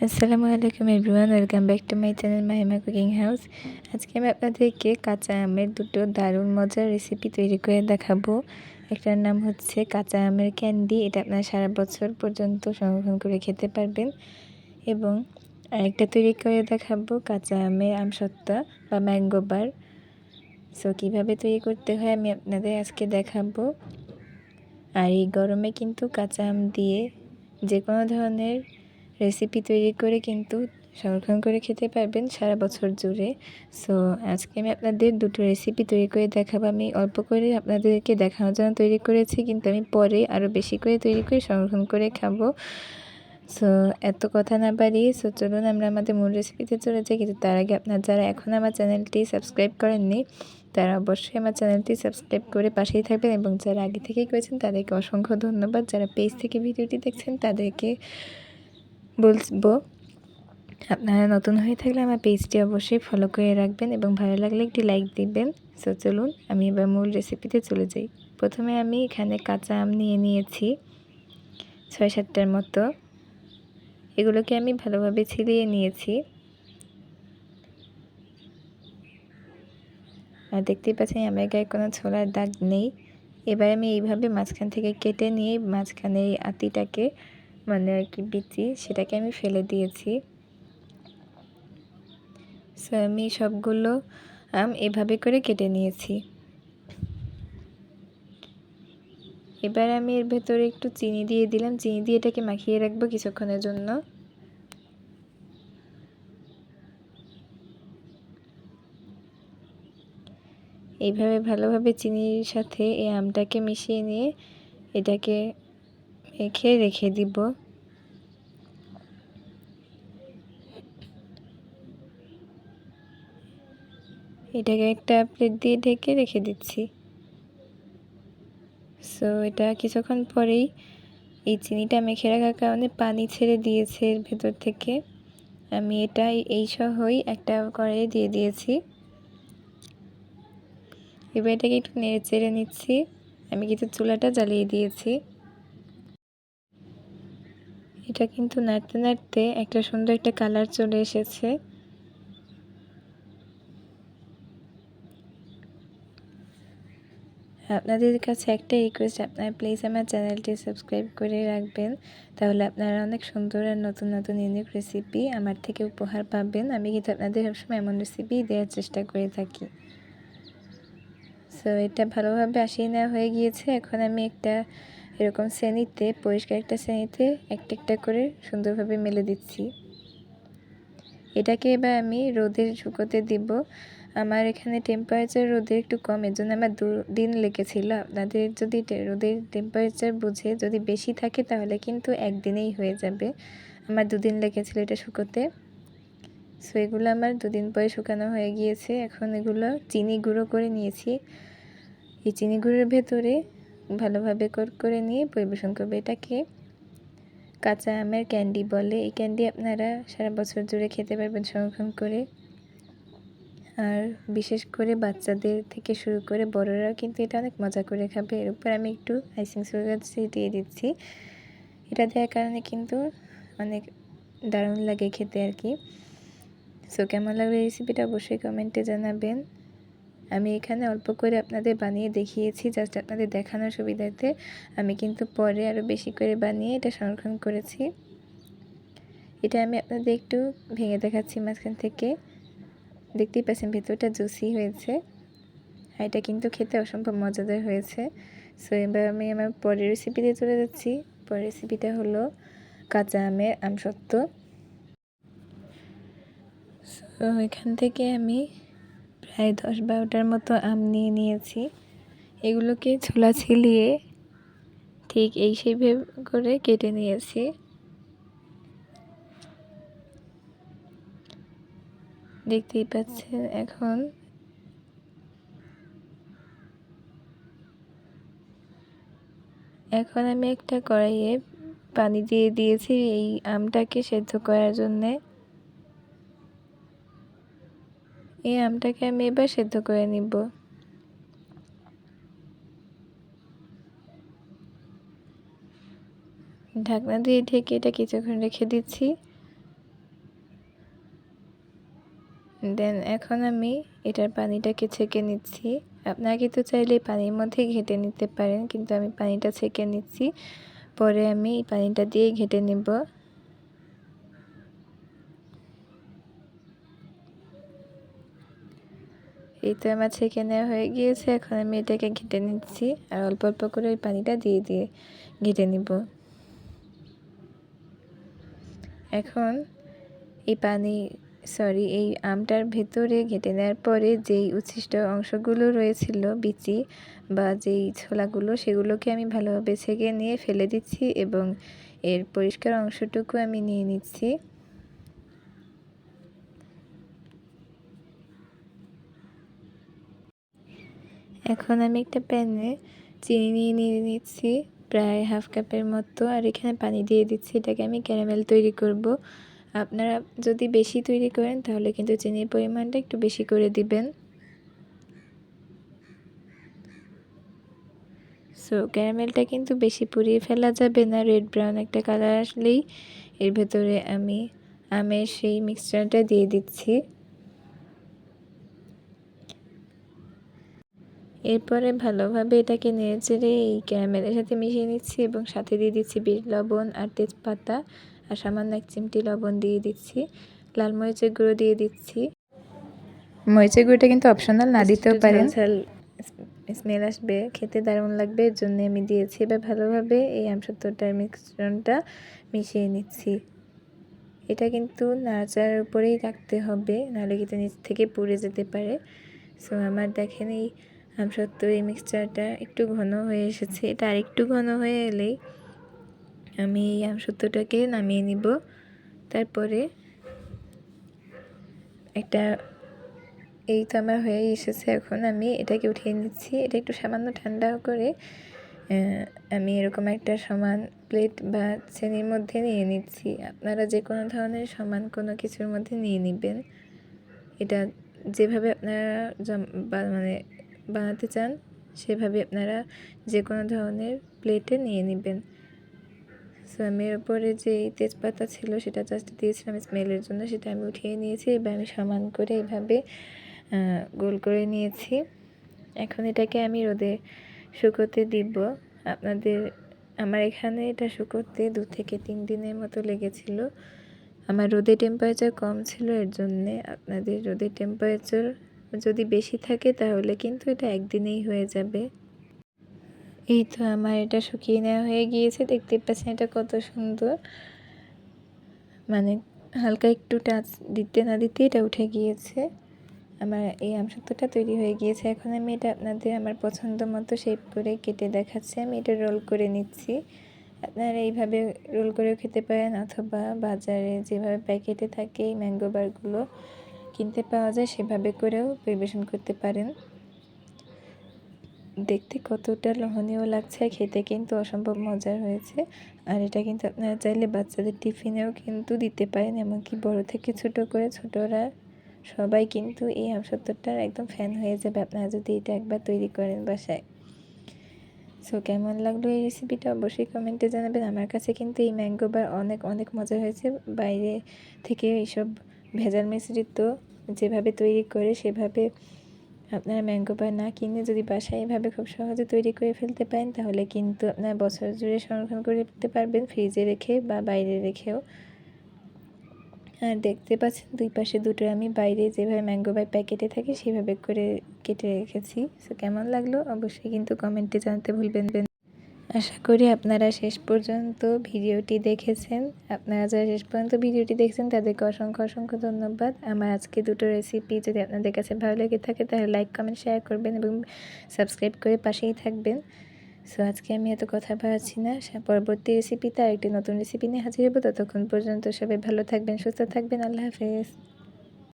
আসসালামু আলাইকুম everyone, welcome back to my channel Mahima cooking house. আজকে আমি আপনাদেরকে কাঁচা আমের দুটো দারুণ মজার রেসিপি তৈরি করে দেখাবো। একটার নাম হচ্ছে কাঁচা আমের ক্যান্ডি, এটা আপনারা সারা বছর পর্যন্ত সংরক্ষণ করে খেতে পারবেন। এবং আরেকটা তৈরি করে দেখাবো কাঁচা আমের আমসত্ত্বা বা ম্যাঙ্গো বার। সো কীভাবে তৈরি করতে হয় আমি আপনাদের আজকে দেখাবো। আর এই গরমে কিন্তু কাঁচা আম দিয়ে যে কোনো ধরনের রেসিপি তৈরি করে কিন্তু সংরক্ষণ করে খেতে পারবেন সারা বছর জুড়ে। সো আজকে আমি আপনাদের দুটো রেসিপি তৈরি করে দেখাবো। আমি অল্প করে আপনাদেরকে দেখানোর জন্য তৈরি করেছি, কিন্তু আমি পরে আরও বেশি করে তৈরি করে সংরক্ষণ করে খাবো। সো এত কথা না বাড়িয়ে চলুন আমরা আমাদের মূল রেসিপিতে চলে যাই। কিন্তু তার আগে আপনারা যারা এখন আমার চ্যানেলটি সাবস্ক্রাইব করেননি তারা অবশ্যই আমার চ্যানেলটি সাবস্ক্রাইব করে পাশেই থাকবেন, এবং যারা আগে থেকেই করেছেন তাদেরকে অসংখ্য ধন্যবাদ। যারা পেজ থেকে ভিডিওটি দেখছেন তাদেরকে বলবো আপনারা নতুন হয়ে থাকলে আমার পেজটি অবশ্যই ফলো করে রাখবেন এবং ভালো লাগলে একটি লাইক দিবেন। সো চলুন আমি এবার মূল রেসিপিতে চলে যাই। প্রথমে আমি এখানে কাঁচা আম নিয়েছি 6-7টার মতো। এগুলোকে আমি ভালোভাবে ছিলিয়ে নিয়েছি। আর দেখতেই পাচ্ছেন আমার গায়ে কোনো ছোলার দাগ নেই। এবার আমি এইভাবে মাঝখান থেকে কেটে নিয়ে মাঝখানে এই আতিটাকে মানে আর কি বিচি সেটাকে আমি ফেলে দিয়েছি। সো আমি সবগুলো আম এভাবে করে কেটে নিয়েছি। এবার আমি এর ভেতরে একটু চিনি দিয়ে দিলাম। চিনি দিয়ে এটাকে মাখিয়ে রাখবো কিছুক্ষণের জন্য। এইভাবে ভালোভাবে চিনির সাথে এই আমটাকে মিশিয়ে নিয়ে এটাকে মেখে রেখে দিব। এটাকে একটা প্লেট দিয়ে ঢেকে রেখে দিচ্ছি। সো এটা কিছুক্ষণ পরেই এই চিনিটা মেখে রাখার কারণে পানি ছেড়ে দিয়েছে এর ভেতর থেকে। আমি এটা এই সহই একটা কড়াইয়ে দিয়ে দিয়েছি। এবার এটাকে একটু নেড়ে চেড়ে নিচ্ছি। আমি কিন্তু চুলাটা জ্বালিয়ে দিয়েছি। এটা কিন্তু নাড়তে নাড়তে একটা সুন্দর একটা কালার চলে এসেছে। আপনাদের কাছে একটা রিকোয়েস্ট, আপনারা প্লিজ আমার চ্যানেলটি সাবস্ক্রাইব করে রাখবেন, তাহলে আপনারা অনেক সুন্দর আর নতুন নতুন ইউনিক রেসিপি আমার থেকে উপহার পাবেন। আমি কিন্তু আপনাদের সবসময় এমন রেসিপি দেওয়ার চেষ্টা করে থাকি। সো এটা ভালোভাবে আসিয়ে নেওয়া হয়ে গিয়েছে। এখন আমি একটা এরকম শ্রেণীতে, পরিষ্কার একটা শ্রেণীতে একটা একটা করে সুন্দরভাবে মেলে দিচ্ছি। এটাকে এবার আমি রোদের শুকোতে দিব। আমার এখানে টেম্পারেচার রোদের একটু কম, এর জন্য আমার 2 দিন লেগেছিল। আপনাদের যদি রোদের টেম্পারেচার বুঝে যদি বেশি থাকে তাহলে কিন্তু একদিনেই হয়ে যাবে। আমার 2 দিন লেগেছিল এটা শুকোতে। সো এগুলো আমার 2 দিন পরে শুকানো হয়ে গিয়েছে। এখন এগুলো চিনি গুঁড়ো করে নিয়েছি। এই চিনি গুঁড়োর ভেতরে ভালোভাবে করে নিয়ে পরিবেশন করবে। এটাকে কাঁচা আমের ক্যান্ডি বলে। এই ক্যান্ডি আপনারা সারা বছর জুড়ে খেতে পারবেন সংরক্ষণ করে। আর বিশেষ করে বাচ্চাদের থেকে শুরু করে বড়রাও কিন্তু এটা অনেক মজা করে খাবে। এর উপর আমি একটু আইসিং সুগার দিয়ে দিচ্ছি। এটা দেওয়ার কারণে কিন্তু অনেক দারুণ লাগে খেতে আর কি। সো কেমন লাগলো রেসিপিটা অবশ্যই কমেন্টে জানাবেন। আমি এখানে অল্প করে আপনাদের বানিয়ে দেখিয়েছি জাস্ট আপনাদের দেখানোর সুবিধার্থে। আমি কিন্তু পরে আরও বেশি করে বানিয়ে এটা সংরক্ষণ করেছি। এটা আমি আপনাদের একটু ভেঙে দেখাচ্ছি মাঝখান থেকে। দেখতেই পাচ্ছেন ভেতরটা জুসি হয়েছে, আর এটা কিন্তু খেতে অসম্ভব মজাদার হয়েছে। সো এবার আমি আমার পরের রেসিপিতে চলে যাচ্ছি। পরের রেসিপিটা হলো কাঁচা আমের আমসত্ত্ব। সো এখান থেকে আমি প্রায় 10-12টার মতো আম নিয়েছি। এগুলোকে ছোলা ছিলিয়ে ঠিক এই শেপে করে কেটে নিয়েছি। দেখতেই পাচ্ছেন। এখন আমি একটা কড়াইয়ে পানি দিয়ে দিয়েছি এই আমটাকে সেদ্ধ করার জন্যে। এই আমটাকে আমি এবার সেদ্ধ করে নিব। ঢাকনা দিয়ে ঢেকে এটা কিছুক্ষণ রেখে দিচ্ছি। দেন এখন আমি এটার পানিটাকে ছেঁকে নিচ্ছি। আপনারা কিন্তু চাইলে পানির মধ্যে ঘেঁটে নিতে পারেন, কিন্তু আমি পানিটা ছেঁকে নিচ্ছি, পরে আমি এই পানিটা দিয়ে ঘেঁটে নেব। এই তো আমার ছেঁকে নেওয়া হয়ে গিয়েছে। এখন আমি এটাকে ঘেঁটে নিচ্ছি আর অল্প অল্প করে ওই পানিটা দিয়ে দিয়ে ঘেঁটে নিব। এখন এই আমটার ভেতরে ঘেঁটে নেওয়ার পরে যেই উচ্ছিষ্ট অংশগুলো রয়েছিল, বিচি বা যেই ছোলাগুলো, সেগুলোকে আমি ভালোভাবে ছেঁকে নিয়ে ফেলে দিচ্ছি এবং এর পরিষ্কার অংশটুকু আমি নিয়ে নিচ্ছি। এখন আমি একটা প্যানে চিনি নিয়ে নিচ্ছি প্রায় হাফ কাপের মতো, আর এখানে পানি দিয়ে দিচ্ছি। এটাকে আমি ক্যারামেল তৈরি করব। আপনারা যদি বেশি তৈরি করেন তাহলে কিন্তু চিনির পরিমাণটা একটু বেশি করে দিবেন। সো ক্যারামেলটা কিন্তু বেশি পুড়িয়ে ফেলা যাবে না। রেড ব্রাউন একটা কালার আসলেই এর ভেতরে আমি আমের সেই মিক্সচারটা দিয়ে দিচ্ছি। এরপরে ভালোভাবে এটাকে নেড়েচেড়ে এই ক্যারামেলের সাথে মিশিয়ে নিচ্ছি এবং সাথে দিয়ে দিচ্ছি বিট লবণ আর তেজপাতা, আর সামান্য 1 চিমটি লবণ দিয়ে দিচ্ছি। লাল মরিচের গুঁড়ো দিয়ে দিচ্ছি। মরিচের গুঁড়োটা কিন্তু অপশনাল, না দিতেও পারেন। ঝাল স্মেল আসবে, খেতে দারুণ লাগবে, এর জন্য আমি দিয়েছি। এবার ভালোভাবে এই আমসত্ত্বটার মিশ্রণটা মিশিয়ে নিচ্ছি। এটা কিন্তু নাড়াচাড়ার উপরেই রাখতে হবে, নাহলে কিন্তু নিচ থেকে পুড়ে যেতে পারে। সো আমার দেখেন এই আমসত্ত্বর এই মিক্সচারটা একটু ঘন হয়ে এসেছে। এটা আরেকটু ঘন হয়ে এলেই আমি এই আমসত্ত্বটাকে নামিয়ে নিব। তারপরে এই তো আমার হয়ে এসেছে। এখন আমি এটাকে উঠিয়ে নিচ্ছি। এটা একটু সামান্য ঠান্ডা করে আমি এরকম একটা সমান প্লেট বা শ্রেণীর মধ্যে নিয়ে নিচ্ছি। আপনারা যে কোনো ধরনের সমান কোনো কিছুর মধ্যে নিয়ে নেবেন। এটা যেভাবে আপনারা বানাতে চান সেভাবে আপনারা যে কোনো ধরনের প্লেটে নিয়ে নেবেন। সো আমি এর উপরে যে তেজপাতা ছিল সেটা জাস্ট দিয়েছিলাম স্মেলের জন্য, সেটা আমি উঠিয়ে নিয়েছি। এবার আমি সমান করে এইভাবে গোল করে নিয়েছি। এখন এটাকে আমি রোদে শুকোতে দিব। আমার এখানে এটা শুকোতে 2 থেকে 3 দিনের মতো লেগেছিল। আমার রোদের টেম্পারেচার কম ছিল, এর জন্যে। আপনাদের রোদের টেম্পারেচার যদি বেশি থাকে তাহলে কিন্তু এটা একদিনেই হয়ে যাবে। এই তো আমার এটা শুকিয়ে নেওয়া হয়ে গিয়েছে। দেখতে পাচ্ছেন এটা কত সুন্দর, মানে হালকা একটু টাচ দিতে না দিতে এটা উঠে গিয়েছে। আমার এই আমসত্ত্বটা তৈরি হয়ে গিয়েছে। এখন আমি এটা আপনাদের আমার পছন্দ মতো শেপ করে কেটে দেখাচ্ছি। আমি এটা রোল করে নিচ্ছি। আপনারা এইভাবে রোল করেও খেতে পারেন, অথবা বাজারে যেভাবে প্যাকেটে থাকে এই ম্যাঙ্গো বারগুলো কিনতে পাওয়া যায়, সেভাবে করেও পরিবেশন করতে পারেন। দেখতে কতটা লোভনীয় লাগছে, খেতে কিন্তু অসম্ভব মজার হয়েছে। আর এটা কিন্তু আপনারা চাইলে বাচ্চাদের টিফিনেও কিন্তু দিতে পারেন, এমনকি বড় থেকে ছোট করে ছোটরা সবাই কিন্তু এই আমসত্ত্বটার একদম ফ্যান হয়ে যাবে আপনারা যদি এটা একবার তৈরি করেন বাসায়। সো কেমন লাগলো এই রেসিপিটা অবশ্যই কমেন্টে জানাবেন। আমার কাছে কিন্তু এই ম্যাঙ্গো বার অনেক অনেক মজা হয়েছে। বাইরে থেকে এইসব ভেজাল মিশ্রিত যেভাবে তৈরি করে সেভাবে আপনারা ম্যাঙ্গো বার না কিনে যদি বাসায় এভাবে খুব সহজে তৈরি করে ফেলতে পারেন, তাহলে কিন্তু আপনারা বছর জুড়ে সংরক্ষণ করে রাখতে পারবেন, ফ্রিজে রেখে বা বাইরে রেখেও। আর দেখতে পাচ্ছেন দুই পাশে দুটো আমি বাইরে যেভাবে ম্যাঙ্গো বার প্যাকেটে থাকে সেভাবে করে কেটে রেখেছি। সো কেমন লাগলো অবশ্যই কিন্তু কমেন্টে জানাতে ভুলবেন। আশা করি আপনারা শেষ পর্যন্ত ভিডিওটি দেখেছেন। আপনারা যারা শেষ পর্যন্ত ভিডিওটি দেখছেন তাদেরকে অসংখ্য অসংখ্য ধন্যবাদ। আমার আজকে দুটো রেসিপি যদি আপনাদের কাছে ভালো লেগে থাকে তাহলে লাইক কমেন্ট শেয়ার করবেন এবং সাবস্ক্রাইব করে পাশেই থাকবেন। সো আজকে আমি এত কথা বাড়াচ্ছি না, পরবর্তী রেসিপিতে আরেকটি নতুন রেসিপি নিয়ে হাজির হব। ততক্ষণ পর্যন্ত সবাই ভালো থাকবেন, সুস্থ থাকবেন। আল্লাহ হাফেজ।